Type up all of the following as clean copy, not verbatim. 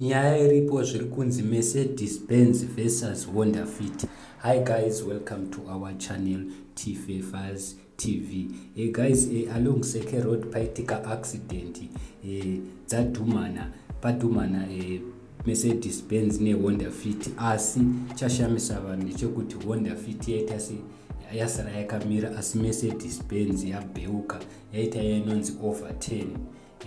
nyaya iripo zviri kunzi Mercedes Benz versus Honda Fit. Hi guys, welcome to our channel T-Fafers TV. Guys, along seke road paitika accident dzadhumana padhumana Mercedes Benz ne Honda Fit, asi chashamisa vanhu ndechekuti Honda Fit yaita yasara yakamira, asi Mercedes Benz yabheuka yaita inonzi overturned,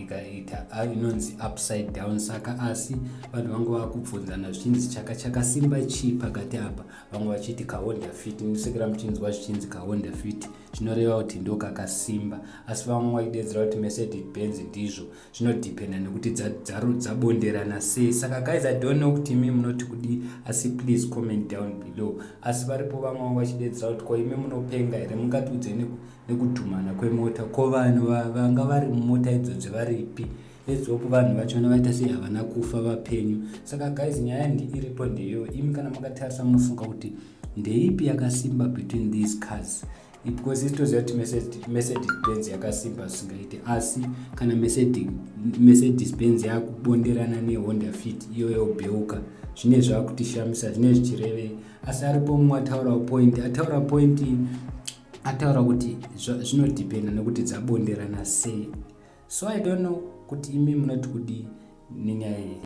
ikaita inonzi upside down. Saka asi vanhu vangu vakubvunzana zvichinzi chakasimba chii pakati apa, vamwe vachiti kaHonda Fit. Ndisekera muchinzwa zvichinzi kaHonda Fit zvinoreva kuti ndo kakasimba, asi vamwe vaidedzera kuti Mercedes Benz ndizvo. Zvinodependa nekuti dzabonderana sei. Saka guys, I don't know kuti imi munoti kudi, asi please comment down below. Asi varipo vamwe vachidedzera kuti ko imi munopenga here, mungatudze nekudhumana kwemota, ko vanhu vanga vari mumota idzodzo varipi? Let's hope vanhu vachona vaita sei havana kufa vapenyu. Saka guys, nyaya iripo ndeyo. Imi kana makatarisa munofunga kuti ndeipi yakasimba between these cars? Because itoziva kuti Mercedes Benz yakasimba singaite, asi kana Mercedes Benz yakubonderana neHonda Fit iyo yobheuka, zvine zvakutishamisa, zvine zvichirevei. Asi aripo mumwe ataura kuti zvinodependa nekuti dzabonderana sei. So I don't know kuti imi munoti kudi nenyaya iyi.